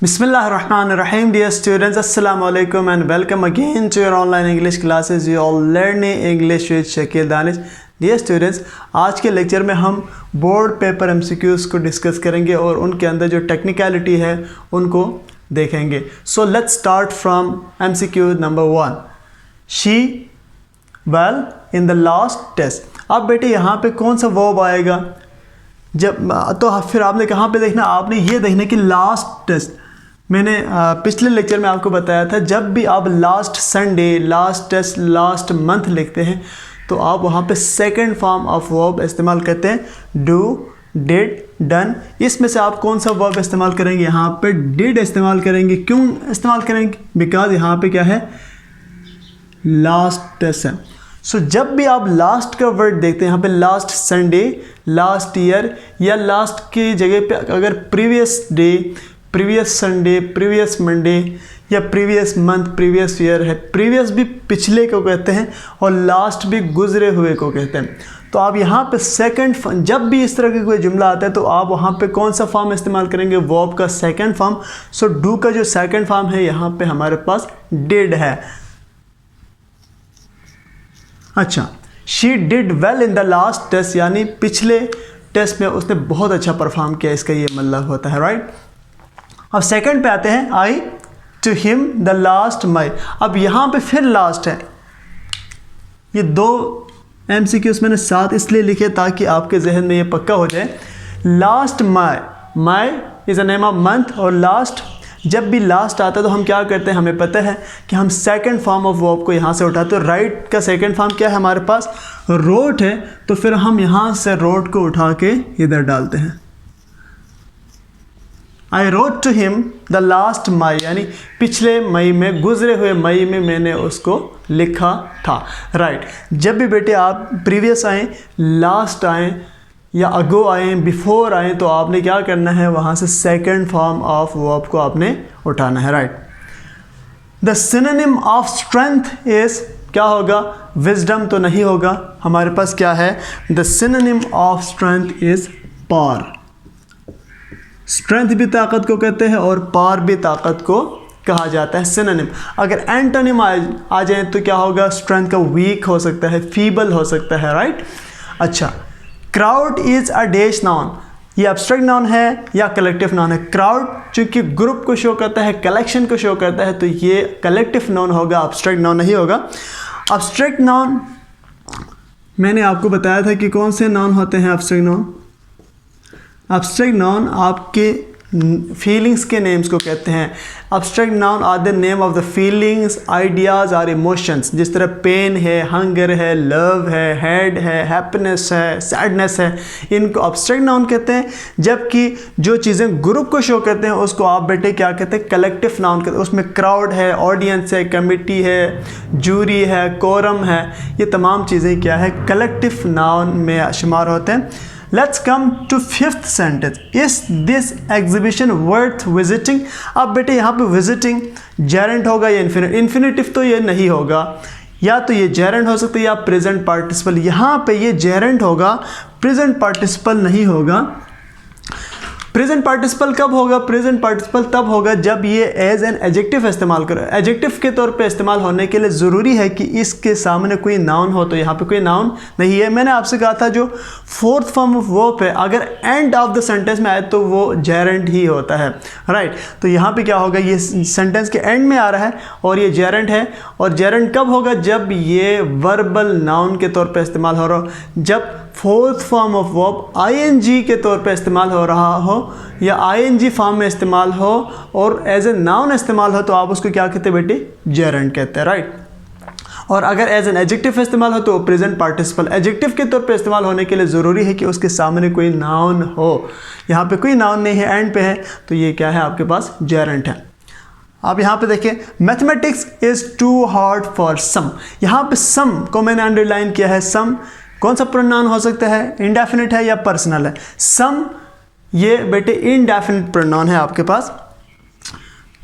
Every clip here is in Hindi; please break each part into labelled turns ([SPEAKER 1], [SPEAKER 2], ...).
[SPEAKER 1] Bismillahirrahmanirrahim. Dear students, Assalamu alaikum and welcome again to your online English classes. You all learning English with Shakil Danish. Dear students, आज के लेक्चर में हम बोर्ड पेपर MCQs को डिस्कस करेंगे और उनके अंदर जो टेक्निकलिटी है उनको देखेंगे. So let's start from MCQ number 1. She well in the last test. अब बेटे यहाँ पे कौन सा वर्ब आएगा? जब तो फिर आपने कहाँ पे देखना, आपने ये देखना कि लास्ट टेस्ट. मैंने पिछले लेक्चर में आपको बताया था जब भी आप last Sunday, last test, last month लिखते हैं तो आप वहाँ पे सेकंड फॉर्म ऑफ वर्ब इस्तेमाल करते हैं. Do, did, done. इसमें से आप कौन सा वर्ब इस्तेमाल करेंगे? यहाँ पे डिड इस्तेमाल करेंगे. क्यों इस्तेमाल करेंगे? बिकॉज यहाँ पे क्या है, लास्ट टेस्ट है. सो जब भी आप लास्ट का वर्ड देखते हैं, यहाँ पे लास्ट संडे, लास्ट ईयर या लास्ट की जगह पे अगर previous day, previous Sunday, previous Monday या प्रीवियस मंथ, प्रीवियस ईयर है. प्रीवियस भी पिछले को कहते हैं और लास्ट भी गुजरे हुए को कहते हैं. तो आप यहाँ पे सेकंड, जब भी इस तरह का कोई जुमला आता है तो आप वहाँ पे कौन सा फॉर्म इस्तेमाल करेंगे? वर्ब का सेकंड फॉर्म. सो डू का जो सेकंड फॉर्म है यहाँ पे हमारे पास डिड है. अच्छा, she did well in the last test, यानी पिछले टेस्ट में उसने बहुत अच्छा परफॉर्म किया, इसका ये मतलब होता है, राइट. अब सेकंड पे आते हैं. I to him the last my. अब यहाँ पे फिर लास्ट है. ये दो MCQs मैंने साथ इसलिए लिखे ताकि आपके जहन में ये पक्का हो जाए. Last my, my is a name of month और लास्ट, जब भी लास्ट आता है तो हम क्या करते हैं, हमें पता है कि हम सेकंड फॉर्म ऑफ वर्ब को यहाँ से उठाते हैं. राइट का सेकंड फॉर्म क्या है हमारे पास? रोट है. तो फिर हम यहाँ से रोट को उठा के इधर डालते हैं. I wrote to him the last May, यानी पिछले मई में, गुजरे हुए मई में मैंने उसको लिखा था, राइट. जब भी बेटे आप प्रीवियस आएँ, लास्ट आएँ या अगो आए, बिफोर आए, तो आपने क्या करना है, वहाँ से सेकंड फॉर्म ऑफ वर्ब को आपने उठाना है, right. The synonym of strength is, क्या होगा? विजडम तो नहीं होगा. हमारे पास क्या है? The synonym of strength is power. Strength भी ताकत को कहते हैं और पावर भी ताकत को कहा जाता है, सिनोनिम. अगर एंटोनिम आ जाए तो क्या होगा? स्ट्रेंथ का वीक हो सकता है, फीबल हो सकता है, राइट. अच्छा, crowd is a dash noun. ये एब्स्ट्रैक्ट नाउन है या कलेक्टिव नाउन है? क्राउड चूंकि ग्रुप को शो करता है, कलेक्शन को शो करता है, तो ये कलेक्टिव नाउन होगा, एब्स्ट्रैक्ट नाउन नहीं होगा. एब्स्ट्रैक्ट नाउन मैंने आपको बताया था कि कौन से नाउन होते हैं एब्स्ट्रैक्ट नाउन. एब्स्ट्रैक्ट नाउन आपके फीलिंग्स के नेम्स को कहते हैं. Abstract noun are the name of the feelings, ideas और इमोशंस. जिस तरह पेन है, हंगर है, लव है, हेड है, हैप्पीनेस है, सैडनेस है, इनको एब्स्ट्रैक्ट नाउन कहते हैं. जबकि जो चीज़ें ग्रुप को शो करते हैं उसको आप बेटे क्या कहते हैं? कलेक्टिव नाउन कहते हैं. उसमें क्राउड है, ऑडियंस है, कमिटी है, जूरी है, कोरम है, ये तमाम चीज़ें क्या है? कलेक्टिव नाउन में शुमार होते हैं. Let's come to fifth sentence. Is this exhibition worth visiting? अब बेटे यहाँ पे visiting gerund होगा या infinitive तो ये नहीं होगा. या तो ये gerund हो सकता है या present participle. यहाँ पे ये gerund होगा, present participle नहीं होगा. प्रेजेंट पार्टिसिपल कब होगा? प्रेजेंट पार्टिसिपल तब होगा जब ये एज एन एडजेक्टिव इस्तेमाल करो. एडजेक्टिव के तौर पे इस्तेमाल होने के लिए ज़रूरी है कि इसके सामने कोई नाउन हो. तो यहाँ पे कोई नाउन नहीं है. मैंने आपसे कहा था जो फोर्थ फॉर्म ऑफ वर्ब है अगर एंड ऑफ द सेंटेंस में आए तो वो जेरेंट ही होता है, राइट. तो यहाँ पे क्या होगा? ये सेंटेंस के एंड में आ रहा है और ये जेरेंट है. और जेरेंट कब होगा? जब ये वर्बल नाउन के तौर पर इस्तेमाल हो रहा हो, जब fourth form of verb ING के तौर पे इस्तेमाल हो रहा हो या ING फॉर्म में इस्तेमाल हो और एज ए नाउन इस्तेमाल हो, तो आप उसको क्या कहते हैं बेटे? जेरेंट कहते हैं, राइट. और अगर एज एन एडजेक्टिव इस्तेमाल हो तो प्रेजेंट पार्टिसिपल. एडजेक्टिव के तौर पे इस्तेमाल होने के लिए ज़रूरी है कि उसके सामने कोई नाउन हो. यहाँ पे कोई नाउन नहीं है, एंड पे है, तो ये क्या है आपके पास? जेरेंट है. आप यहाँ पे देखिए, mathematics is too hard for some. यहाँ पे सम को मैंने अंडरलाइन किया है. सम कौन सा प्रोनाउन हो सकता है? इंडेफिनिट है या पर्सनल है? सम ये बेटे इंडेफिनिट प्रोनाउन है आपके पास.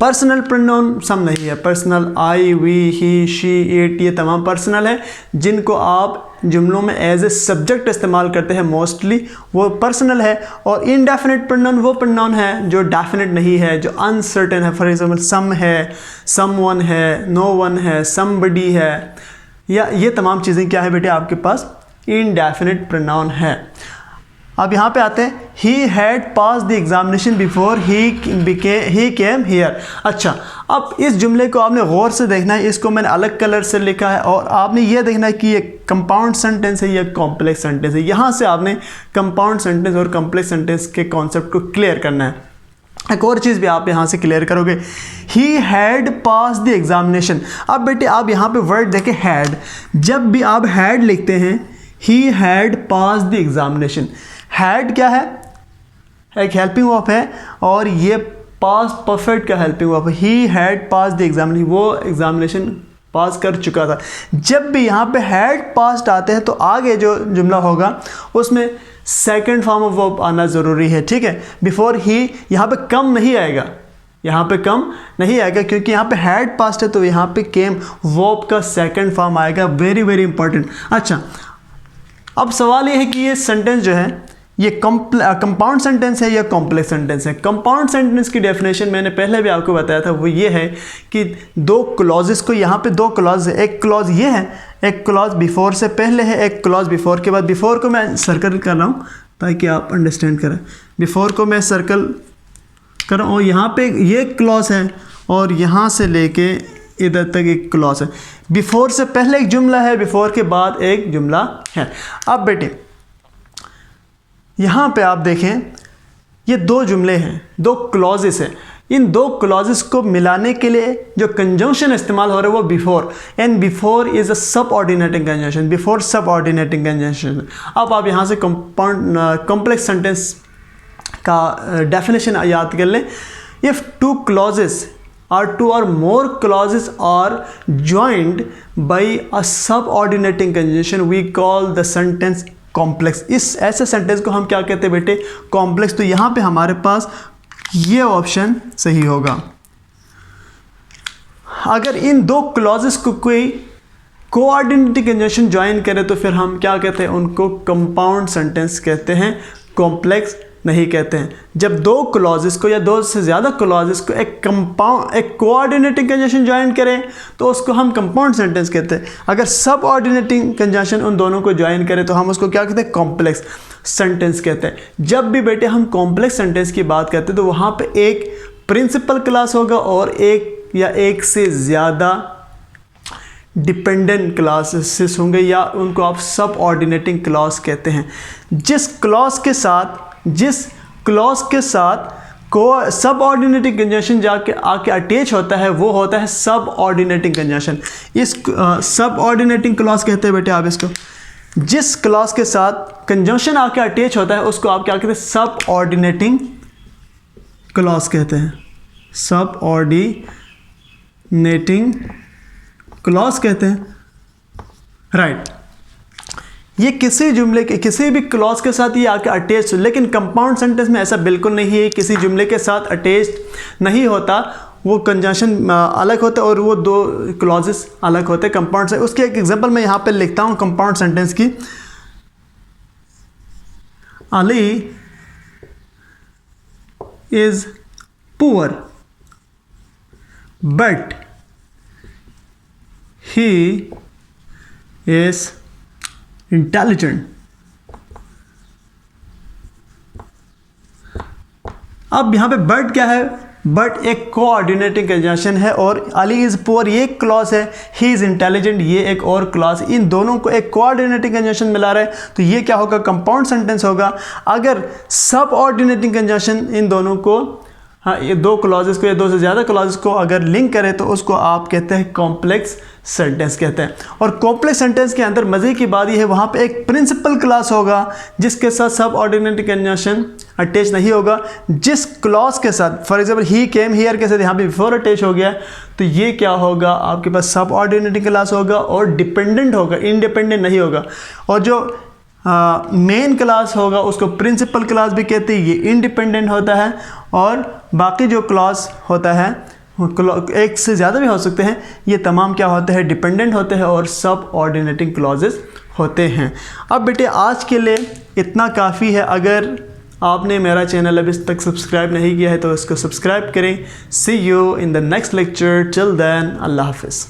[SPEAKER 1] पर्सनल प्रोनाउन सम नहीं है। Personal I, we, he, she, it, ये तमाम पर्सनल है जिनको आप जुमलों में एज ए सब्जेक्ट इस्तेमाल करते हैं मोस्टली, वो पर्सनल है। और इनडेफिनेट प्रोनाउन वो प्रोनाउन है जो डेफिनेट नहीं है, जो अनसर्टेन है। फॉर एग्जांपल सम है, समवन है, नो वन है, समबडी है, या ये तमाम चीज़ें क्या है बेटे आपके पास इनडेफिनेट प्रोनाउन है। अब यहाँ पे आते हैं, he had pass the examination before he came here. अच्छा, अब इस जुमले को आपने गौर से देखना है, इसको मैंने अलग कलर से लिखा है और आपने ये देखना है कि ये कंपाउंड सेंटेंस है या कॉम्प्लेक्स सेंटेंस है। यहाँ से आपने कंपाउंड सेंटेंस और कॉम्प्लेक्स सेंटेंस के कॉन्सेप्ट को क्लियर करना है। एक और चीज़ भी आप यहाँ से क्लियर करोगे, he had pass the examination. अब बेटे आप यहाँ पे वर्ड देखें हैड, जब भी आप हैड लिखते हैं he had pass the examination, had क्या है, एक हेल्पिंग वर्ब है और ये पास परफेक्ट का हेल्पिंग वर्ब है। He had pass the examination, वो एग्जामिनेशन पास कर चुका था। जब भी यहाँ पे हैड पास्ट आते हैं तो आगे जो जुमला होगा उसमें सेकंड फॉर्म ऑफ वर्ब आना ज़रूरी है, ठीक है। बिफोर ही यहाँ पे कम नहीं आएगा, यहाँ पे कम नहीं आएगा क्योंकि यहाँ पे हैड पास्ट है, तो यहाँ पे केम वर्ब का सेकंड फॉर्म आएगा। Very very important. अच्छा, अब सवाल ये है कि ये सेंटेंस जो है ये कंपाउंड सेंटेंस है या कॉम्प्लेक्स सेंटेंस है। कंपाउंड सेंटेंस की डेफिनेशन मैंने पहले भी आपको बताया था, वो ये है कि दो क्लॉजेस को, यहाँ पे दो क्लॉज है, एक क्लॉज ये है, एक क्लॉज बिफोर से पहले है, एक क्लॉज बिफोर के बाद। बिफोर को मैं सर्कल कर रहा हूँ ताकि आप अंडरस्टैंड करें। बिफोर को मैं सर्कल कर रहा हूँ और यहाँ पे ये क्लॉज है और यहाँ से लेके इधर तक एक क्लॉज है। बिफोर से पहले एक जुमला है, बिफोर के बाद एक जुमला है। अब बेटे यहाँ पे आप देखें ये दो जुमले हैं, दो क्लॉजेस हैं। इन दो क्लॉजेस को मिलाने के लिए जो कंजंक्शन इस्तेमाल हो रहा है वो before, and before is a subordinating conjunction, before subordinating conjunction. अब आप यहाँ से कॉम्प्लेक्स सेंटेंस का डेफिनेशन याद कर लें। If two clauses or two or more clauses are joined by a subordinating conjunction we call the sentence complex। इस ऐसे सेंटेंस को हम क्या कहते हैं बेटे, कॉम्प्लेक्स। तो यहाँ पे हमारे पास ये ऑप्शन सही होगा। अगर इन दो क्लॉजेस को कोई कोऑर्डिनेटिंग कंजंक्शन ज्वाइन करे तो फिर हम क्या कहते हैं, उनको कंपाउंड सेंटेंस कहते हैं, कॉम्प्लेक्स नहीं कहते हैं। जब दो क्लॉजेस को या दो से ज़्यादा क्लॉजेस को एक कोऑर्डिनेटिंग कंजंक्शन ज्वाइन करें तो उसको हम कंपाउंड सेंटेंस कहते हैं। अगर सब ऑर्डिनेटिंग कंजंक्शन उन दोनों को ज्वाइन करें तो हम उसको क्या कहते हैं, कॉम्प्लेक्स सेंटेंस कहते हैं। जब भी बेटे हम कॉम्प्लेक्स सेंटेंस की बात करते हैं तो वहाँ पे एक प्रिंसिपल क्लास होगा और एक या एक से ज़्यादा डिपेंडेंट क्लासेस होंगे, या उनको आप सब ऑर्डिनेटिंग क्लॉज कहते हैं। जिस क्लॉज के साथ को सब ऑर्डिनेटिंग कंजंक्शन जाके आके अटैच होता है वो होता है सब ऑर्डिनेटिंग कंजंक्शन। इस सब ऑर्डिनेटिंग क्लॉज कहते हैं बेटे आप इसको। जिस क्लॉज के साथ कंजंक्शन आके अटैच होता है उसको आप क्या कहते हैं, सब ऑर्डिनेटिंग क्लॉज कहते हैं, सब ऑर्डिनेटिंग क्लॉज कहते हैं, राइट। ये किसी जुमले के किसी भी क्लॉज के साथ ये आके अटैच, लेकिन कंपाउंड सेंटेंस में ऐसा बिल्कुल नहीं है, किसी जुमले के साथ अटैच नहीं होता, वो कंजंक्शन अलग होता है और वो दो क्लॉजेस अलग होते हैं कंपाउंड से। उसकी एक एग्जांपल मैं यहाँ पे लिखता हूँ कंपाउंड सेंटेंस की। Ali is poor but he is intelligent. अब यहाँ पे बट क्या है, बट एक कोऑर्डिनेटिंग कंजंक्शन है और अली इज पुअर ये एक क्लॉज है, ही इज इंटेलिजेंट ये एक और क्लॉज, इन दोनों को एक कोऑर्डिनेटिंग कंजंक्शन मिला रहा है तो ये क्या होगा, कंपाउंड सेंटेंस होगा। अगर सब ऑर्डिनेटिंग कंजंक्शन इन दोनों को, हाँ ये दो क्लॉजेस को या दो से ज़्यादा क्लॉजेस को अगर लिंक करें तो उसको आप कहते हैं कॉम्प्लेक्स सेंटेंस कहते हैं। और कॉम्प्लेक्स सेंटेंस के अंदर मज़े की बात यह है वहाँ पे एक प्रिंसिपल क्लॉज होगा जिसके साथ सब ऑर्डिनेटिंग कंजंक्शन अटैच नहीं होगा। जिस क्लॉज के साथ, for example he came here के साथ यहाँ पे बिफोर अटैच हो गया तो ये क्या होगा, आपके पास सब ऑर्डिनेटिंग क्लॉज होगा और डिपेंडेंट होगा, इंडिपेंडेंट नहीं होगा। और जो मेन क्लॉज होगा उसको प्रिंसिपल क्लॉज भी कहते हैं, ये इंडिपेंडेंट होता है। और बाकी जो क्लॉज होता है एक से ज़्यादा भी हो सकते हैं। ये तमाम क्या होते हैं, डिपेंडेंट होते हैं और सब ऑर्डिनेटिंग क्लॉजेस होते हैं। अब बेटे आज के लिए इतना काफ़ी है। अगर आपने मेरा चैनल अभी तक सब्सक्राइब नहीं किया है तो इसको सब्सक्राइब करें। See you in the next lecture, till then अल्लाह हाफिज़।